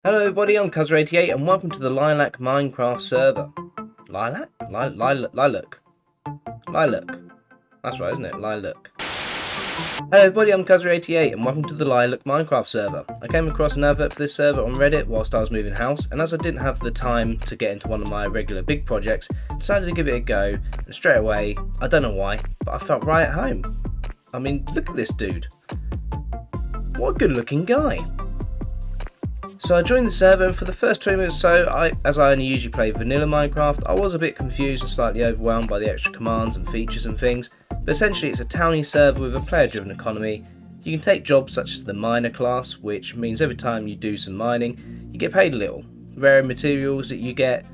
Hello everybody, I'm Cuzzer88 and welcome to the Lilac Minecraft Server. Lilac? Lilac. Lilac. That's right, isn't it? Lilac. Hello everybody, I'm Cuzzer88 and welcome to the Lilac Minecraft Server. I came across an advert for this server on Reddit whilst I was moving house, and as I didn't have the time to get into one of my regular big projects, decided to give it a go, and straight away, I don't know why, but I felt right at home. I mean, look at this dude. What a good looking guy. So I joined the server, and for the first 20 minutes or so, as I only usually play vanilla Minecraft, I was a bit confused and slightly overwhelmed by the extra commands and features and things, but essentially it's a towny server with a player driven economy. You can take jobs such as the miner class, which means every time you do some mining, you get paid a little. Rare materials that you get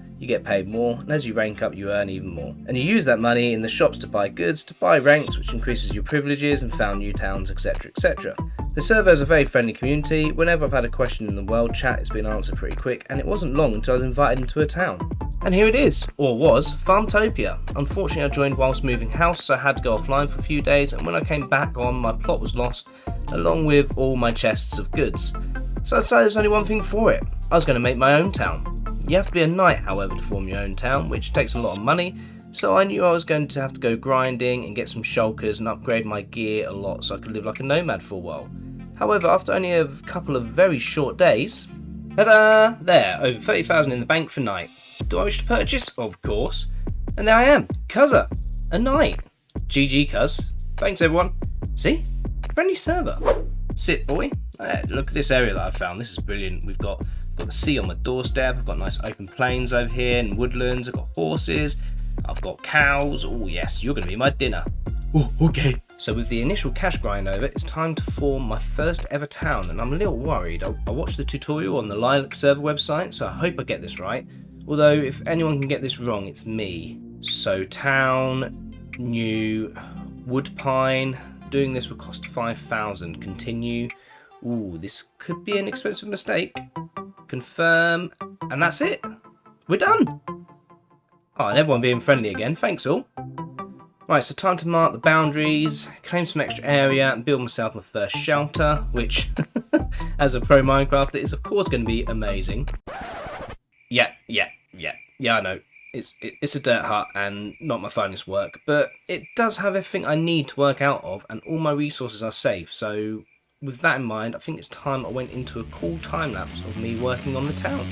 paid more, and as you rank up you earn even more. And you use that money in the shops to buy goods, to buy ranks, which increases your privileges and found new towns, etc, etc. The server has a very friendly community. Whenever I've had a question in the world chat, it's been answered pretty quick, and it wasn't long until I was invited into a town. And here it is, or was, Farmtopia. Unfortunately I joined whilst moving house, so I had to go offline for a few days, and when I came back on, my plot was lost, along with all my chests of goods. So I decided there's only one thing for it. I was going to make my own town. You have to be a knight, however, to form your own town, which takes a lot of money, so I knew I was going to have to go grinding and get some shulkers and upgrade my gear a lot so I could live like a nomad for a while. However, after only a couple of very short days, ta-da! There, over 30,000 in the bank for knight. Do I wish to purchase? Of course. And there I am, Cuzzer, a knight. GG Cuz. Thanks everyone. See? Friendly server. Sit boy. Look at this area that I've found. This is brilliant. We've got the sea on my doorstep. I've got nice open plains over here and woodlands. I've got horses. I've got cows. Oh yes, you're going to be my dinner. Oh, okay. So with the initial cash grind over, it's time to form my first ever town, and I'm a little worried. I watched the tutorial on the Lilac server website, so I hope I get this right. Although if anyone can get this wrong, it's me. So town, new, woodpine. Doing this would cost 5,000. Continue. Ooh, this could be an expensive mistake. Confirm, and that's it. We're done. Oh, and everyone being friendly again. Thanks all. Right, so time to mark the boundaries, claim some extra area, and build myself my first shelter, which, as a pro Minecrafter, is of course going to be amazing. Yeah, I know. It's a dirt hut and not my finest work, but it does have everything I need to work out of, and all my resources are safe, so with that in mind, I think it's time I went into a cool time lapse of me working on the town.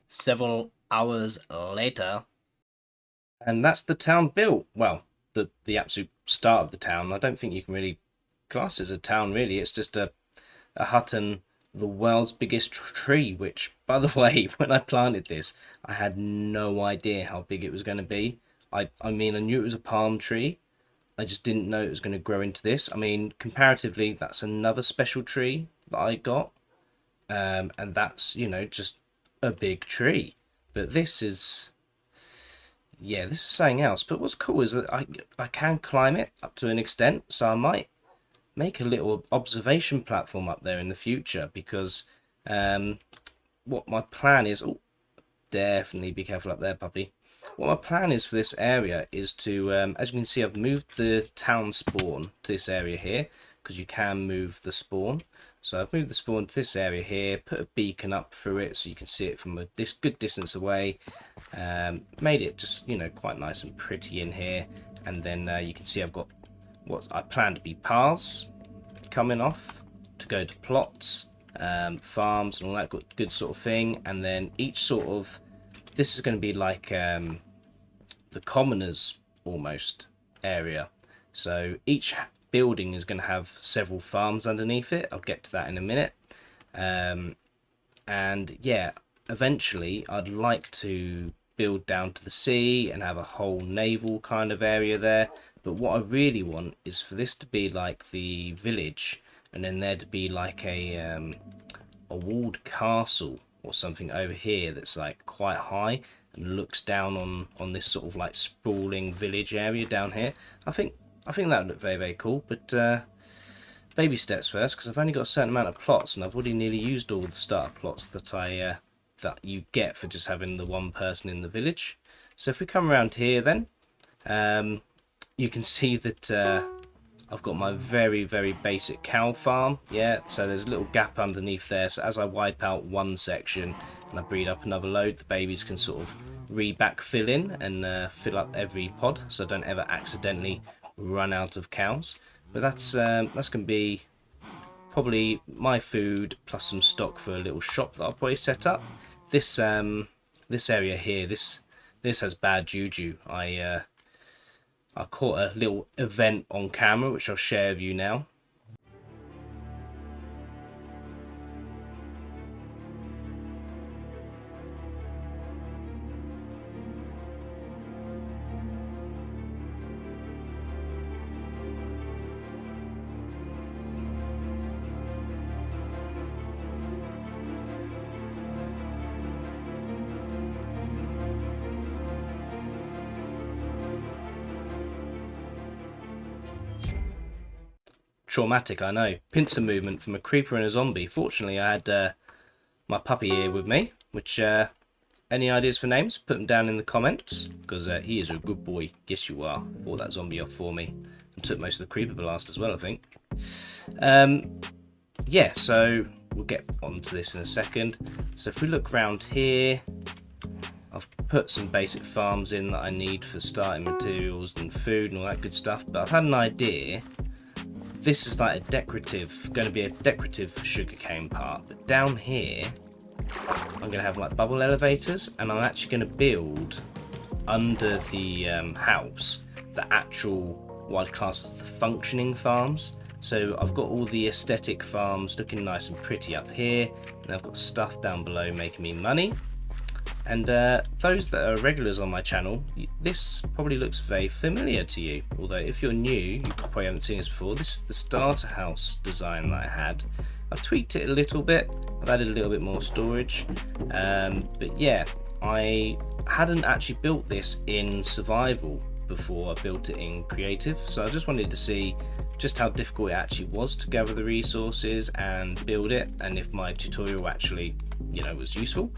Several hours later. And that's the town built. Well, the absolute start of the town. I don't think you can really class it as a town, really. It's just a hut and the world's biggest tree, which, by the way, when I planted this, I had no idea how big it was going to be. I mean, I knew it was a palm tree. I just didn't know it was going to grow into this. I mean, comparatively, that's another special tree that I got. And that's, you know, just a big tree. But this is... yeah, this is something else. But what's cool is that I can climb it up to an extent. So I might make a little observation platform up there in the future. Because what my plan is... oh, definitely be careful up there, puppy. What my plan is for this area is to, as you can see, I've moved the town spawn to this area here, because you can move the spawn. So I've moved the spawn to this area here, put a beacon up through it so you can see it from a good distance away. Made it just, you know, quite nice and pretty in here. And then you can see I've got what I plan to be paths coming off to go to plots, farms and all that good sort of thing. And then each sort of... this is going to be like the commoners almost area. So each building is going to have several farms underneath it. I'll get to that in a minute. And yeah, eventually I'd like to build down to the sea and have a whole naval kind of area there. But what I really want is for this to be like the village, and then there to be like a walled castle or something over here that's like quite high and looks down on this sort of like sprawling village area down here. I think that would look very, very cool. But baby steps first, because I've only got a certain amount of plots, and I've already nearly used all the starter plots that that you get for just having the one person in the village. So if we come around here, then you can see that I've got my very, very basic cow farm. Yeah, so there's a little gap underneath there. So as I wipe out one section and I breed up another load, the babies can sort of re-backfill in and fill up every pod, so I don't ever accidentally run out of cows. But that's going to be probably my food plus some stock for a little shop that I'll probably set up. This this area here, this has bad juju. I caught a little event on camera, which I'll share with you now. Traumatic, I know. Pincer movement from a creeper and a zombie. Fortunately, I had my puppy here with me, which, any ideas for names? Put them down in the comments, because he is a good boy. Yes, you are. Fought that zombie off for me. And took most of the creeper blast as well, I think. Yeah, so we'll get onto this in a second. So if we look around here, I've put some basic farms in that I need for starting materials and food and all that good stuff, but I've had an idea. This is like going to be a decorative sugarcane part, but down here I'm going to have like bubble elevators, and I'm actually going to build under the house the actual, what I'd class as the functioning farms. So I've got all the aesthetic farms looking nice and pretty up here, and I've got stuff down below making me money. And those that are regulars on my channel, this probably looks very familiar to you. Although if you're new, you probably haven't seen this before. This is the starter house design that I had. I've tweaked it a little bit. I've added a little bit more storage. But yeah, I hadn't actually built this in survival before I built it in creative. So I just wanted to see just how difficult it actually was to gather the resources and build it, and if my tutorial actually, you know, was useful.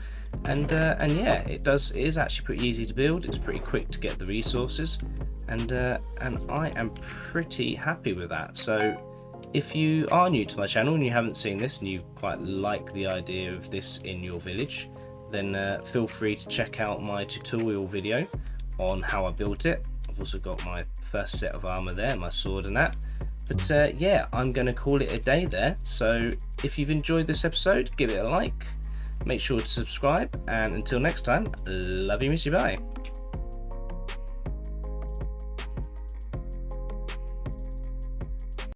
And yeah, it is actually pretty easy to build. It's pretty quick to get the resources, and I am pretty happy with that. So if you are new to my channel and you haven't seen this and you quite like the idea of this in your village, then feel free to check out my tutorial video on how I built it. I've also got my first set of armor there, my sword and that. But yeah, I'm going to call it a day there. So if you've enjoyed this episode, give it a like. Make sure to subscribe, and until next time, love you, miss you, bye.